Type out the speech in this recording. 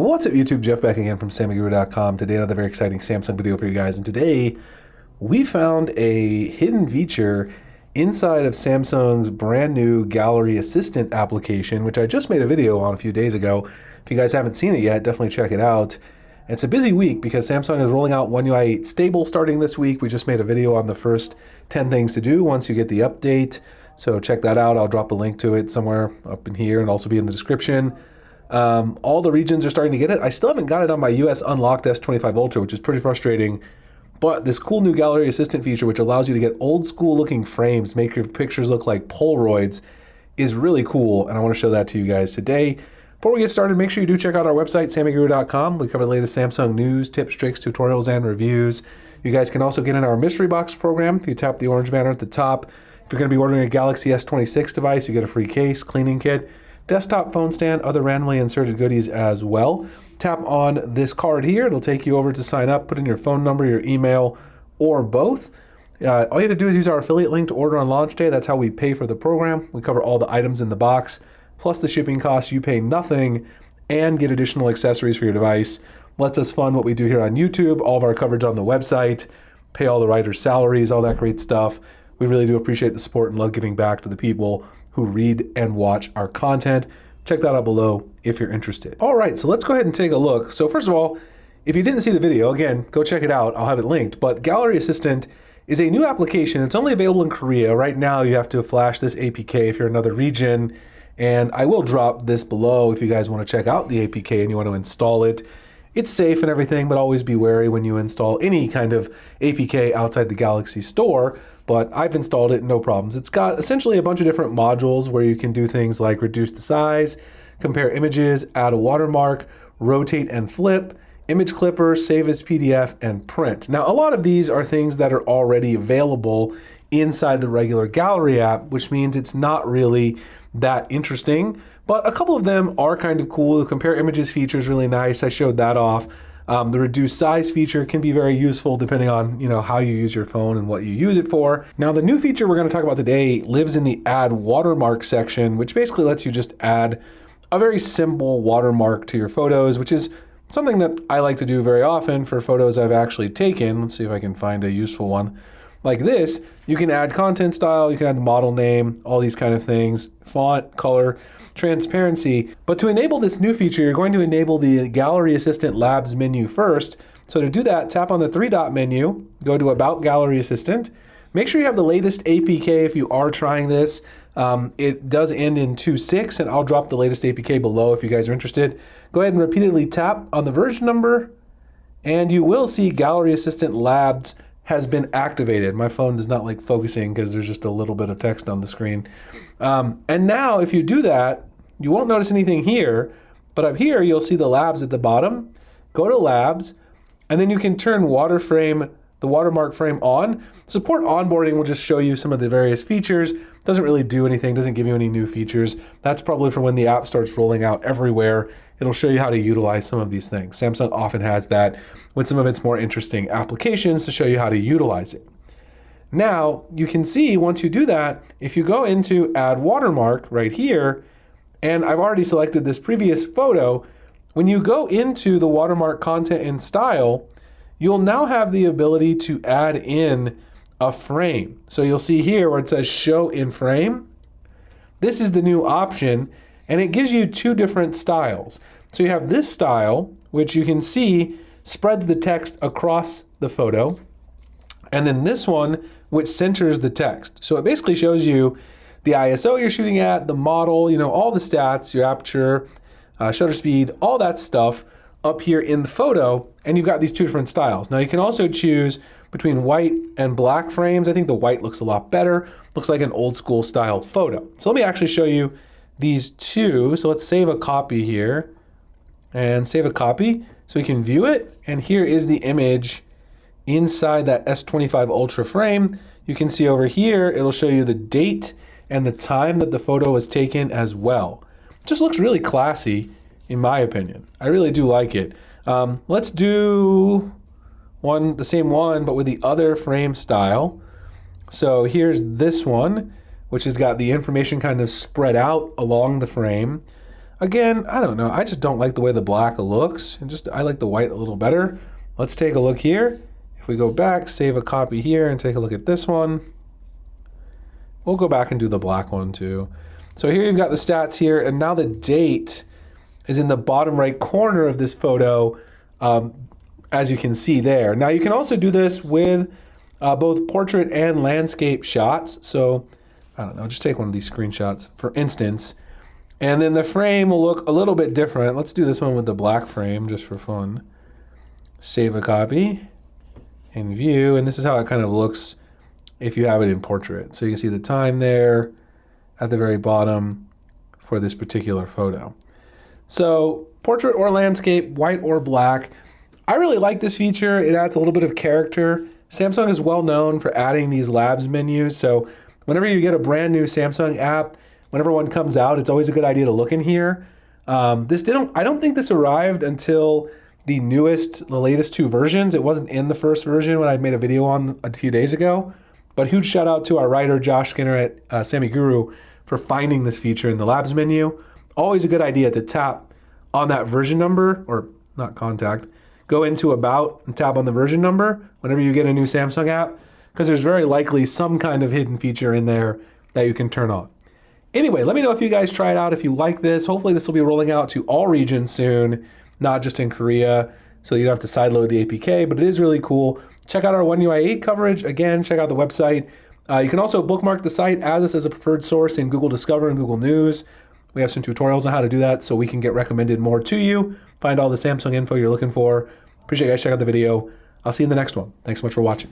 What's up YouTube, Jeff back again from SammyGuru.com. Today another very exciting Samsung video for you guys, and today we found a hidden feature inside of Samsung's brand new Gallery Assistant application, which I just made a video on a few days ago. If you guys haven't seen it yet, definitely check it out. It's a busy week because Samsung is rolling out One UI 8 Stable starting this week. We just made a video on the first 10 things to do once you get the update, so check that out. I'll drop a link to it somewhere up in here and also be in the description. All the regions are starting to get it. I still haven't got it on my US unlocked S25 Ultra, which is pretty frustrating. But this cool new Gallery Assistant feature, which allows you to get old school looking frames, make your pictures look like Polaroids, is really cool. And I want to show that to you guys today. Before we get started, make sure you do check out our website, SammyGuru.com. We cover the latest Samsung news, tips, tricks, tutorials, and reviews. You guys can also get in our mystery box program. If you tap the orange banner at the top, if you're going to be ordering a Galaxy S26 device, you get a free case, cleaning kit, desktop phone stand, other randomly inserted goodies as well. Tap on this card here. It'll take you over to sign up, put in your phone number, your email, or both. All you have to do is use our affiliate link to order on launch day. That's how we pay for the program. We cover all the items in the box, plus the shipping costs. You pay nothing and get additional accessories for your device. Lets us fund what we do here on YouTube, all of our coverage on the website, pay all the writers' salaries, all that great stuff. We really do appreciate the support and love giving back to the people who read and watch our content. Check that out below if you're interested. All right, so let's go ahead and take a look. So first of all, if you didn't see the video, again, go check it out. I'll have it linked. But Gallery Assistant is a new application. It's only available in Korea. Right now, you have to flash this APK if you're in another region. And I will drop this below if you guys want to check out the APK and you want to install it. It's safe and everything, but always be wary when you install any kind of APK outside the Galaxy store. But I've installed it, no problems. It's got essentially a bunch of different modules where you can do things like reduce the size, compare images, add a watermark, rotate and flip, image clipper, save as PDF, and print. Now, a lot of these are things that are already available inside the regular Gallery app, which means it's not really that interesting. But a couple of them are kind of cool. The compare images feature is really nice. I showed that off. The reduce size feature can be very useful depending on how you use your phone and what you use it for. Now, the new feature we're going to talk about today lives in the add watermark section, which basically lets you just add a very simple watermark to your photos, which is something that I like to do very often for photos I've actually taken. Let's see if I can find a useful one. Like this, you can add content style, you can add model name, all these kind of things, font, color, transparency. But to enable this new feature, you're going to enable the Gallery Assistant Labs menu first. So to do that, tap on the three-dot menu, go to About Gallery Assistant. Make sure you have the latest APK if you are trying this. It does end in 2.6, and I'll drop the latest APK below if you guys are interested. Go ahead and repeatedly tap on the version number, and you will see Gallery Assistant Labs has been activated. My phone is not like focusing because there's just a little bit of text on the screen. And now if you do that, you won't notice anything here, but up here you'll see the labs at the bottom. Go to labs, and then you can turn the watermark frame on. Support onboarding will just show you some of the various features. Doesn't really do anything, doesn't give you any new features. That's probably for when the app starts rolling out everywhere. It'll show you how to utilize some of these things. Samsung often has that with some of its more interesting applications to show you how to utilize it. Now, you can see once you do that, if you go into Add Watermark right here, and I've already selected this previous photo, when you go into the watermark content and style, you'll now have the ability to add in a frame. So you'll see here where it says Show in Frame. This is the new option, and it gives you two different styles. So you have this style, which you can see spreads the text across the photo, and then this one, which centers the text. So it basically shows you the ISO you're shooting at, the model, all the stats, your aperture, shutter speed, all that stuff up here in the photo, and you've got these two different styles. Now you can also choose between white and black frames. I think the white looks a lot better. Looks like an old school style photo. So let me actually show you these two. So let's save a copy here and save a copy so we can view it. And here is the image inside that S25 Ultra frame. You can see over here, it'll show you the date and the time that the photo was taken as well. Just looks really classy in my opinion. I really do like it. Let's do the same one, but with the other frame style. So here's this one, which has got the information kind of spread out along the frame. Again, I don't know. I just don't like the way the black looks. And I like the white a little better. Let's take a look here. If we go back, save a copy here, and take a look at this one. We'll go back and do the black one too. So here you've got the stats here, and now the date is in the bottom right corner of this photo, as you can see there. Now you can also do this with both portrait and landscape shots. So I don't know, just take one of these screenshots for instance, and then the frame will look a little bit different. Let's do this one with the black frame just for fun. Save a copy and view, and this is how it kind of looks if you have it in portrait. So you can see the time there at the very bottom for this particular photo. So portrait or landscape, white or black. I really like this feature. It adds a little bit of character. Samsung is well known for adding these labs menus. So whenever you get a brand new Samsung app, whenever one comes out, it's always a good idea to look in here. I don't think this arrived until the latest two versions. It wasn't in the first version when I made a video on a few days ago. But huge shout out to our writer, Josh Skinner at SammyGuru for finding this feature in the labs menu. Always a good idea to tap on that version number, or not contact, go into about and tap on the version number whenever you get a new Samsung app, because there's very likely some kind of hidden feature in there that you can turn on. Anyway, let me know if you guys try it out, if you like this. Hopefully this will be rolling out to all regions soon, not just in Korea, so you don't have to sideload the APK, but it is really cool. Check out our One UI 8 coverage. Again, check out the website. You can also bookmark the site, add this as a preferred source in Google Discover and Google News. We have some tutorials on how to do that so we can get recommended more to you. Find all the Samsung info you're looking for. Appreciate you guys checking out the video. I'll see you in the next one. Thanks so much for watching.